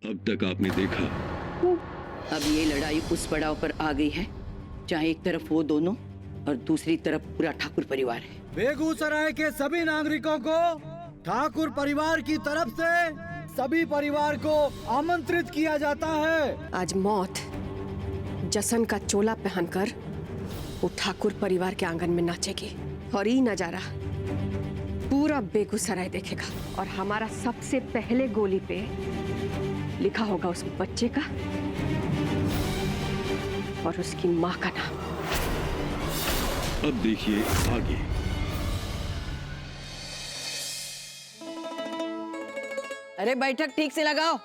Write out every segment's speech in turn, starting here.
अब तक आपने देखा। अब ये लड़ाई उस पड़ाव पर आ गई है जहाँ एक तरफ वो दोनों और दूसरी तरफ पूरा ठाकुर परिवार है। बेगूसराय के सभी नागरिकों को ठाकुर परिवार की तरफ से सभी परिवार को आमंत्रित किया जाता है। आज मौत जसन का चोला पहनकर वो ठाकुर परिवार के आंगन में नाचेगी और ये नजारा पूरा बेगूसराय देखेगा। और हमारा सबसे पहले गोली पे लिखा होगा उस बच्चे का और उसकी मां का नाम। अब देखिए आगे। अरे बैठक ठीक से लगाओ।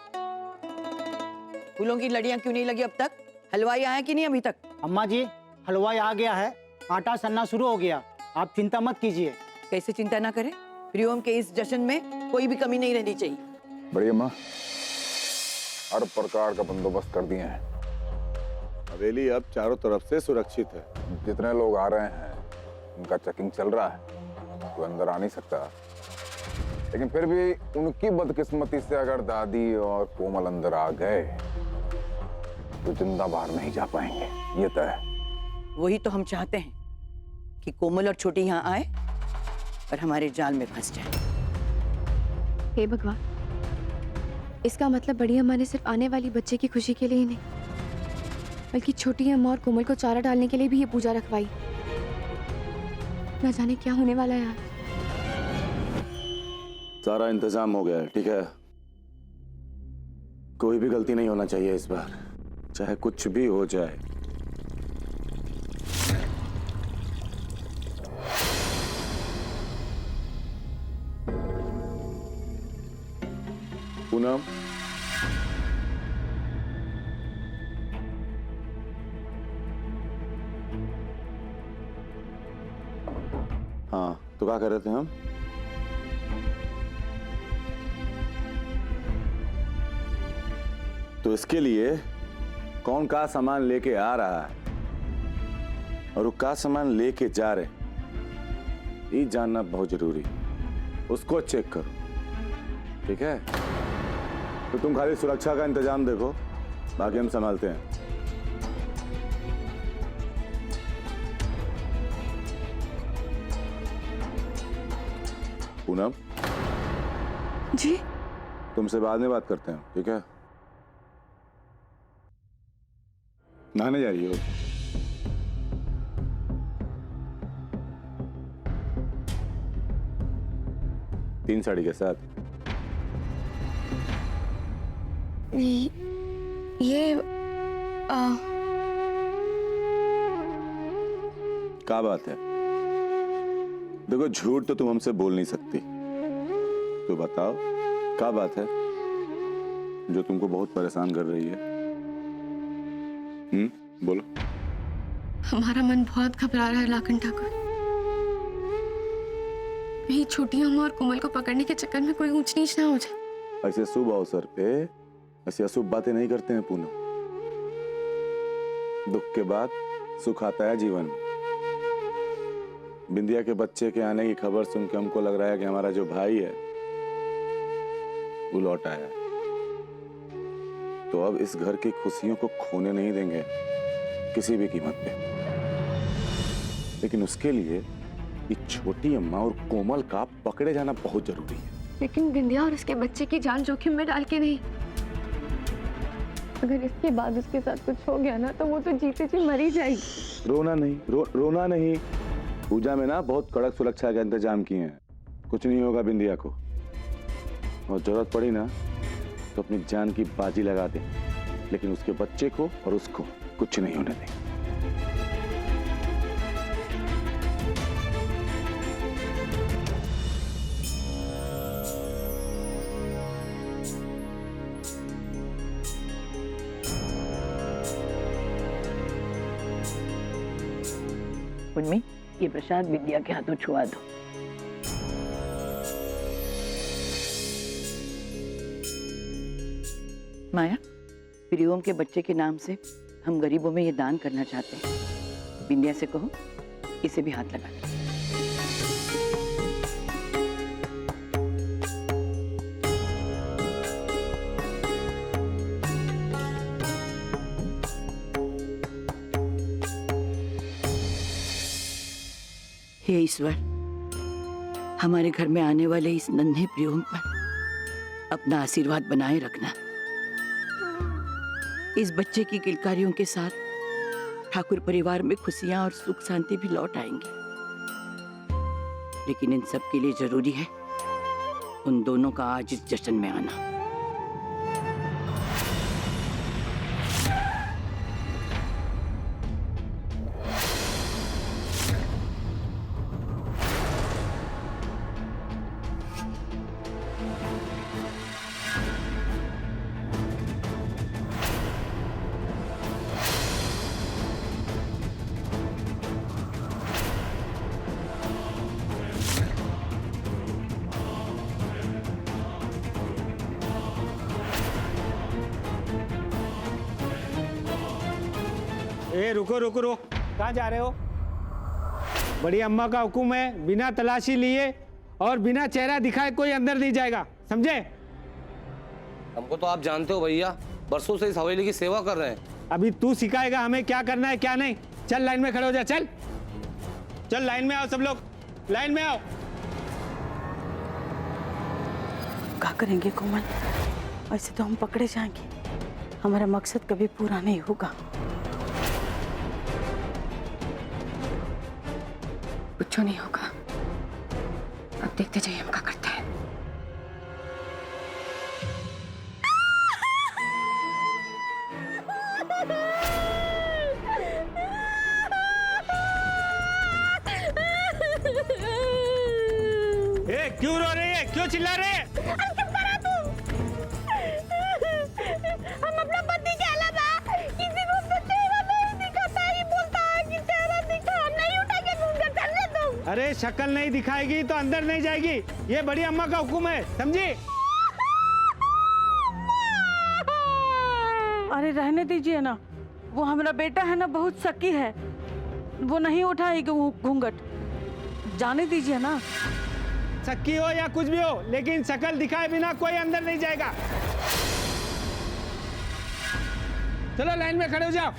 फूलों की लड़ियां क्यों नहीं लगी अब तक? हलवाई आया कि नहीं अभी तक? अम्मा जी, हलवाई आ गया है, आटा सनना शुरू हो गया, आप चिंता मत कीजिए। कैसे चिंता ना करे? प्रियोम के इस जश्न में कोई भी कमी नहीं रहनी चाहिए। बढ़िया माँ, हर प्रकार का बंदोबस्त कर दिए हैं। हवेली अब चारों तरफ से सुरक्षित है। जितने लोग आ रहे हैं उनका चेकिंग चल रहा है, कोई अंदर आ नहीं सकता। लेकिन फिर भी उनकी बदकिस्मती से अगर दादी और कोमल अंदर आ गए तो जिंदा बाहर नहीं जा पाएंगे, ये तय है। वही तो हम चाहते हैं कि कोमल और छोटी यहाँ आए और हमारे जाल में फंस जाए। हे भगवान, इसका मतलब बड़ी अम्मा ने सिर्फ आने वाली बच्चे की खुशी के लिए ही नहीं बल्कि छोटी अम्मा और कोमल को चारा डालने के लिए भी ये पूजा रखवाई। न जाने क्या होने वाला है आज। सारा इंतजाम हो गया है, ठीक है? कोई भी गलती नहीं होना चाहिए इस बार, चाहे कुछ भी हो जाए। पूनम, हाँ तो क्या कर रहे थे हम? तो इसके लिए कौन का सामान लेके आ रहा है और वो का सामान लेके जा रहे, ये जानना बहुत जरूरी। उसको चेक करो, ठीक है? तो तुम खाली सुरक्षा का इंतजाम देखो, बाकी हम संभालते हैं। पूनम जी, तुमसे बाद में बात करते हैं, ठीक है? नहाने जा रही हो? तीन साड़ी के साथ? ये क्या बात है? देखो, झूठ तो तुम हमसे बोल नहीं सकती, तो बताओ क्या बात है जो तुमको बहुत परेशान कर रही है? बोलो। हमारा मन बहुत घबरा रहा है लाखन ठाकुर। कहीं छोटी अम्मा और कोमल को पकड़ने के चक्कर में कोई ऊंच नीच ना हो जाए। ऐसे शुभ अवसर पे ऐसी अशुभ बातें नहीं करते हैं पूनम। दुख के बाद सुख आता है जीवन में। बिंदिया के बच्चे के आने की खबर सुन के हमको लग रहा है कि हमारा जो भाई है वो लौट आया। तो अब इस घर की खुशियों को खोने नहीं देंगे किसी भी कीमत पे। लेकिन उसके लिए ये छोटी अम्मा और कोमल का पकड़े जाना बहुत जरूरी है। लेकिन बिंदिया और उसके बच्चे की जान जोखिम में डाल के नहीं। अगर इसके बाद उसके साथ कुछ हो गया ना तो वो तो जीते जी मरी जाएगी। रोना नहीं, रोना नहीं। पूजा में ना बहुत कड़क सुरक्षा का इंतजाम किए हैं, कुछ नहीं होगा बिंदिया को। और जरूरत पड़ी ना तो अपनी जान की बाजी लगा दे, लेकिन उसके बच्चे को और उसको कुछ नहीं होने दें। उनमें ये प्रसाद विद्या के हाथों छुआ दो। माया, प्रियोम के बच्चे के नाम से हम गरीबों में ये दान करना चाहते हैं। बिंदिया से कहो इसे भी हाथ लगा दे। हे ईश्वर, हमारे घर में आने वाले इस नन्हे प्रियोम पर अपना आशीर्वाद बनाए रखना। इस बच्चे की किलकारियों के साथ ठाकुर परिवार में खुशियां और सुख शांति भी लौट आएंगी। लेकिन इन सब के लिए जरूरी है उन दोनों का आज इस जश्न में आना। ए रुको रुको रुको, कहाँ जा रहे हो? बड़ी अम्मा का हुक्म है, बिना तलाशी लिए और बिना चेहरा दिखाए कोई अंदर नहीं जाएगा, समझे? हमको तो आप जानते हो भैया, बरसों से इस हवेली की सेवा कर रहे हैं। अभी तू सिखाएगा हमें क्या करना है क्या नहीं। चल लाइन में खड़े हो जा, चल चल लाइन में आओ, सब लोग लाइन में आओ। क्या करेंगे कोमल? ऐसे तो हम पकड़े जाएंगे, हमारा मकसद कभी पूरा नहीं होगा। कुछ नहीं होगा, अब देखते जाइए हम क्या करते हैं। ए, क्यों रो रही है, क्यों चिल्ला रही है? हम अपना पति के अलावा किसी को अपना चेहरा नहीं दिखाता, ये बोलता है कि चेहरा दिखा, नहीं उठाके घूंघट कर ले तुम। अरे शक्ल नहीं दिखाएगी तो अंदर नहीं जाएगी, ये बड़ी अम्मा का हुक्म है, समझी? अरे रहने दीजिए ना, वो हमारा बेटा है ना, बहुत शकी है, वो नहीं उठाएगी घूंघट, जाने दीजिए ना। शक्की हो या कुछ भी हो, लेकिन शक्ल दिखाए बिना कोई अंदर नहीं जाएगा। चलो लाइन में खड़े हो जाओ।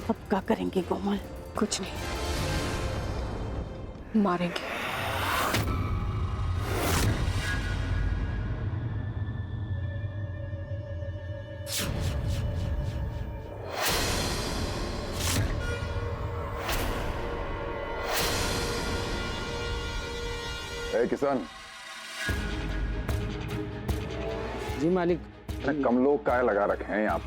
अब क्या करेंगे कोमल? कुछ नहीं, मारेंगे। किसान जी मालिक। कम लोग काय लगा रखे हैं यहाँ?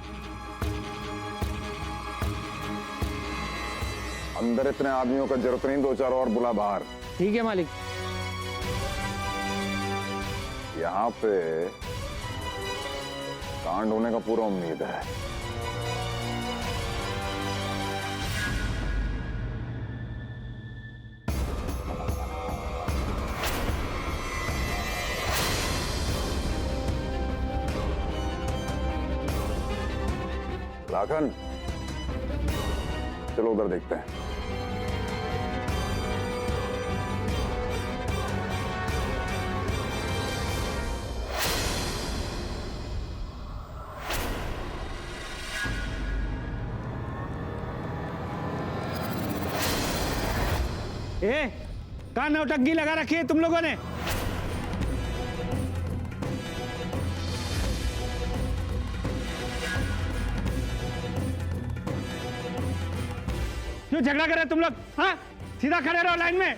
अंदर इतने आदमियों का जरूरत नहीं, दो चार और बुला बाहर। ठीक है मालिक। यहाँ पे कांड होने का पूरा उम्मीद है। लाखन, चलो उधर देखते हैं। कहाँ नौटंकी लगा रखी है तुम लोगों ने? क्यों झगड़ा कर रहे तुम लोग? हाँ, सीधा खड़े रहो लाइन में,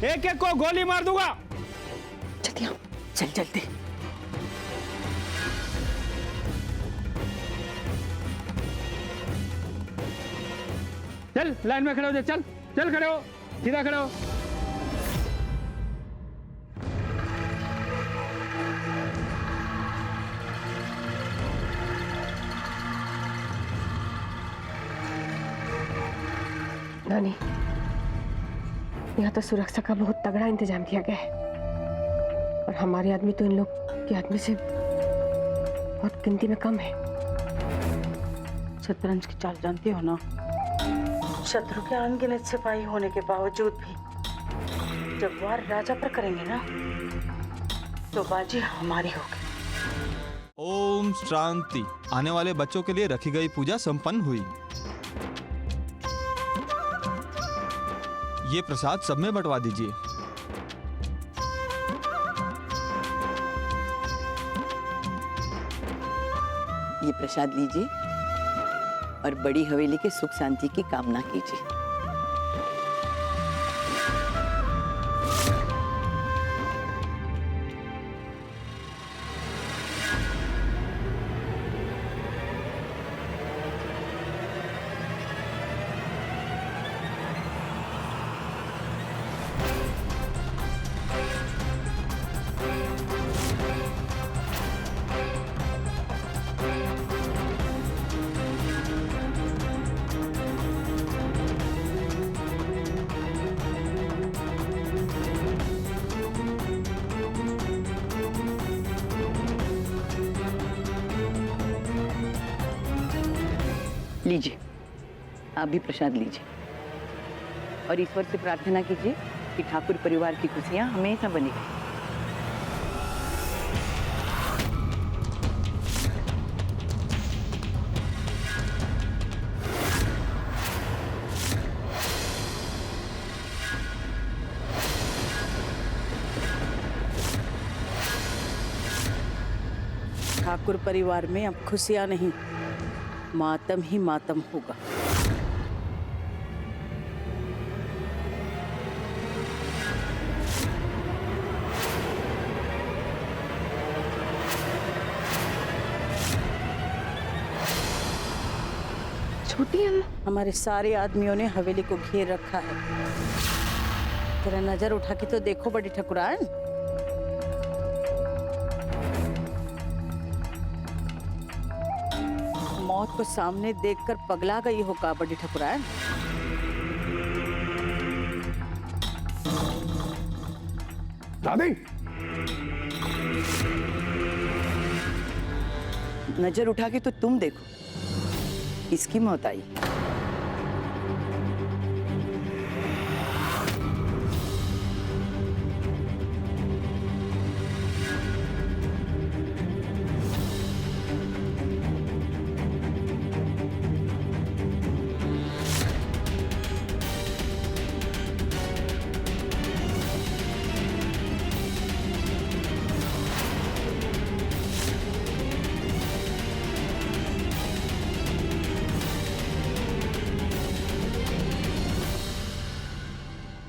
एक एक को गोली मार दूंगा। जल्दी आओ, चल जल्दी। चल लाइन में खड़े हो जा, चल चल खड़े हो, सीधा खड़े हो। नानी, यहाँ तो सुरक्षा का बहुत तगड़ा इंतजाम किया गया है और हमारे आदमी तो इन लोग के आदमी से बहुत गिनती में कम है। शतरंज की चाल जानती हो ना। शत्रु के अनगिनत सिपाही होने के बावजूद भी जब वार राजा पर करेंगे ना तो बाजी हमारी होगी। ओम शांति। आने वाले बच्चों के लिए रखी गई पूजा संपन्न हुई। ये प्रसाद सब में बंटवा दीजिए। ये प्रसाद लीजिए और बड़ी हवेली के सुख शांति की कामना कीजिए। लीजिए, आप भी प्रसाद लीजिए और ईश्वर से प्रार्थना कीजिए कि ठाकुर परिवार की खुशियां हमेशा बनी रहें। ठाकुर परिवार में अब खुशियां नहीं, मातम ही मातम होगा। छोटी अम्मा, हमारे सारे आदमियों ने हवेली को घेर रखा है। जरा नजर उठा के तो देखो बड़ी ठकुरान। मौत को सामने देखकर पगला गई हो का बड़ी ठकुरान? दादी, नजर उठा के तो तुम देखो, इसकी मौत आई।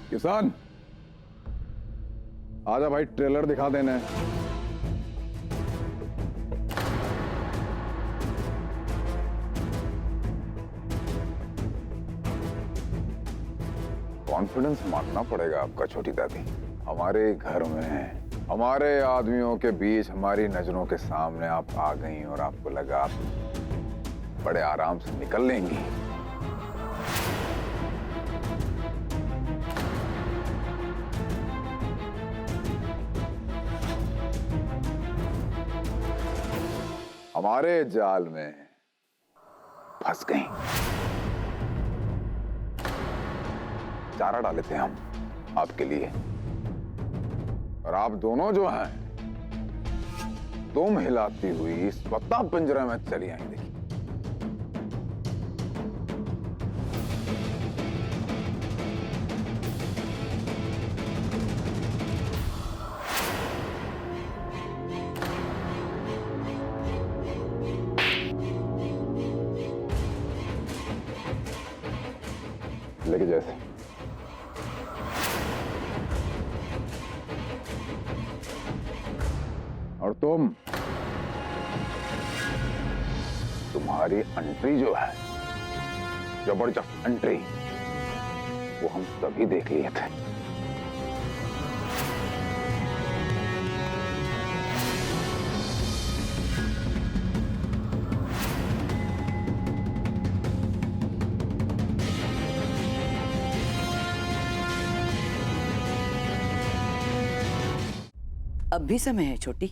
किसान, आजा भाई, ट्रेलर दिखा देना। कॉन्फिडेंस मानना पड़ेगा आपका छोटी दादी। हमारे घर में, हमारे आदमियों के बीच, हमारी नजरों के सामने आप आ गई और आपको लगा आप बड़े आराम से निकल लेंगी। हमारे जाल में फंस गई। चारा डाले थे हम आपके लिए, और आप दोनों जो हैं तुम हिलाती हुई स्वतः पिंजरे में चली आई। देखिए, लेके जैसे और तुम्हारी एंट्री जो है, जबरदस्त एंट्री, वो हम सभी देख लिए थे। अब भी समय है छोटी।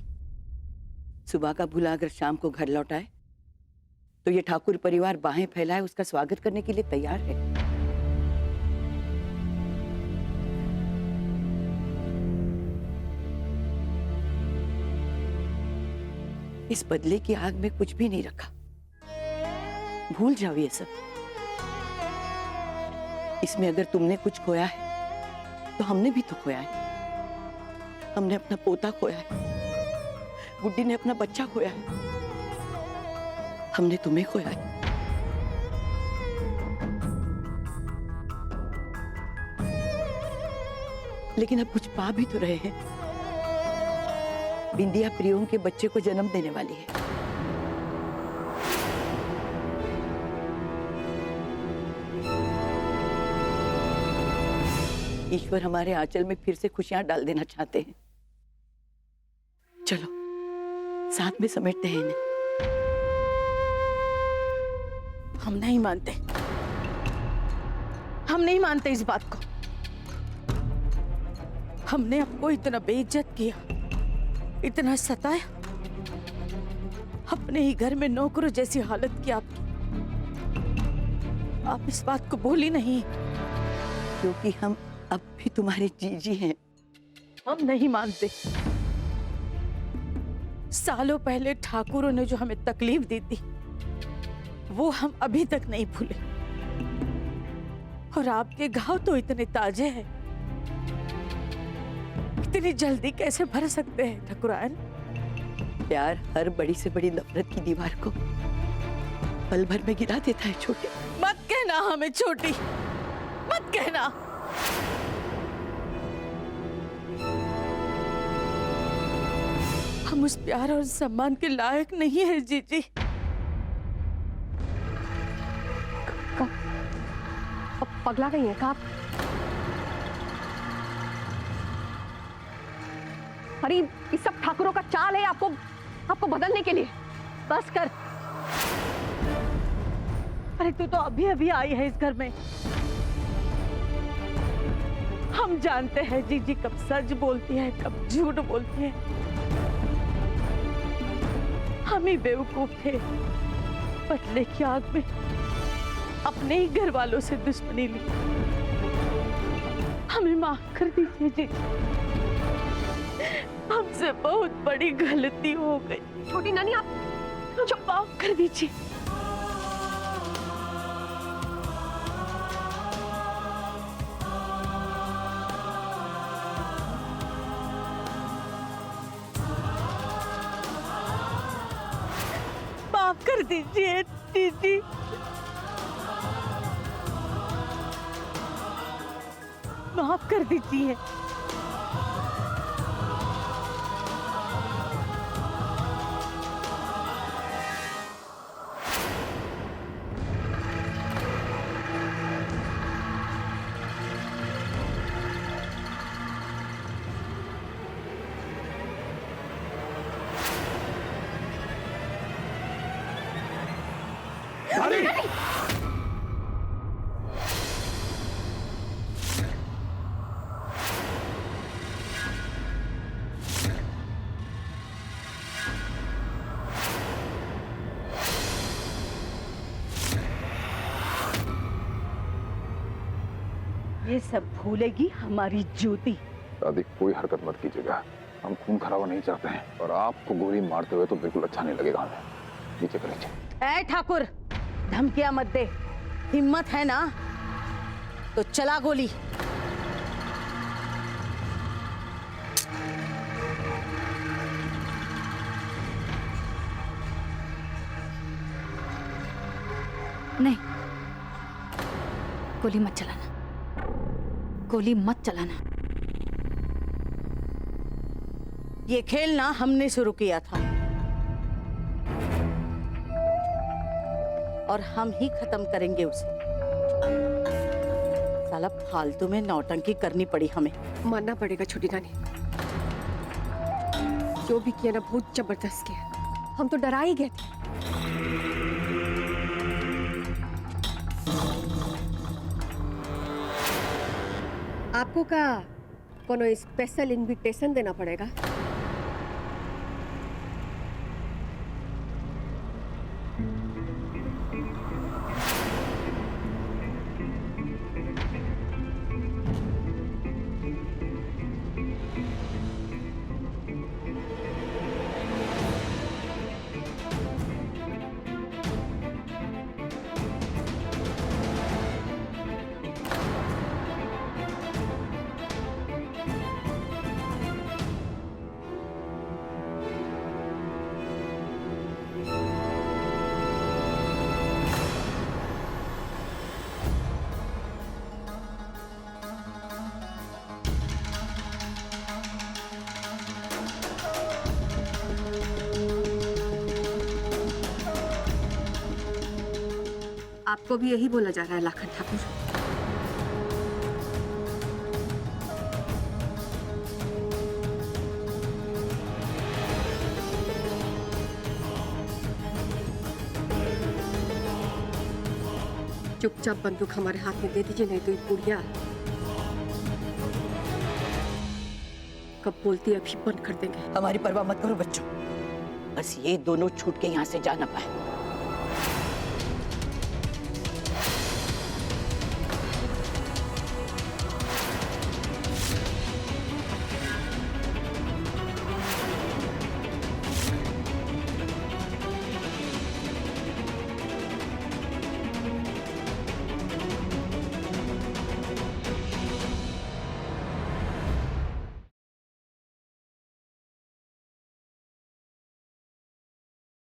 सुबह का भूला अगर शाम को घर लौटाए तो ये ठाकुर परिवार बाहें फैलाए उसका स्वागत करने के लिए तैयार है। इस बदले की आग में कुछ भी नहीं रखा, भूल जाओ ये सब। इसमें अगर तुमने कुछ खोया है तो हमने भी तो खोया है। हमने अपना पोता खोया है, गुड्डी ने अपना बच्चा खोया है, हमने तुम्हें खोया है। लेकिन अब कुछ पा भी तो रहे हैं। बिंदिया प्रियों के बच्चे को जन्म देने वाली है। ईश्वर हमारे आंचल में फिर से खुशियां डाल देना चाहते हैं। चलो साथ में समेटते हैं इन्हें। हम नहीं मानते, हम नहीं मानते इस बात को। हमने आपको इतना बेइज्जत किया, इतना सताया, अपने ही घर में नौकरों जैसी हालत की आपकी। आप इस बात को भूली नहीं, क्योंकि हम अब भी तुम्हारे जीजी हैं। हम नहीं मानते। सालों पहले ठाकुरों ने जो हमें तकलीफ दी थी वो हम अभी तक नहीं भूले। और आपके घाव तो इतने ताजे हैं, इतनी जल्दी कैसे भर सकते हैं ठाकुरायन? प्यार हर बड़ी से बड़ी नफरत की दीवार को पल भर में गिरा देता है छोटे। मत कहना हमें छोटी, मत कहना। हम उस प्यार और सम्मान के लायक नहीं है जीजी। पगला गई है का आप? अरे ये सब ठाकुरों का चाल है आपको बदलने के लिए। बस कर। अरे तू तो अभी अभी आई है इस घर में। हम जानते हैं जीजी कब सच बोलती है, कब झूठ बोलती है। हम ही बेवकूफ थे, बदले की आग में अपने ही घर वालों से दुश्मनी ली। हमें माफ कर दीजिए जी, हमसे बहुत बड़ी गलती हो गई। छोटी नानी आप चुप, माफ कर दीजिए। माफ कर दीजिए दीदी। माफ कर दीजिए। ये सब भूलेगी हमारी ज्योति। दादी कोई हरकत मत कीजिएगा, हम खून खराबा नहीं चाहते हैं और आपको गोली मारते हुए तो बिल्कुल अच्छा नहीं लगेगा हमें। नीचे कर लीजिए। ऐ ठाकुर, धमकियां मत दे। हिम्मत है ना तो चला गोली। नहीं, गोली मत चलाना, गोली मत चलाना। ये खेल ना हमने शुरू किया था और हम ही खत्म करेंगे उसे। साला फालतू में नौटंकी करनी पड़ी हमें। मानना पड़ेगा छोटी नानी, जो भी किया ना बहुत जबरदस्त किया। हम तो डरा ही गए थे। आपको का कोनो स्पेशल इनविटेशन देना पड़ेगा। आपको भी यही बोला जा रहा है लाखन ठाकुर? चुपचाप बंदूक हमारे हाथ में दे दीजिए, नहीं तो ये पुड़िया कब बोलती है अभी बंद कर देंगे। हमारी परवाह मत करो बच्चों, बस ये दोनों छूट के यहाँ से जा ना पाए।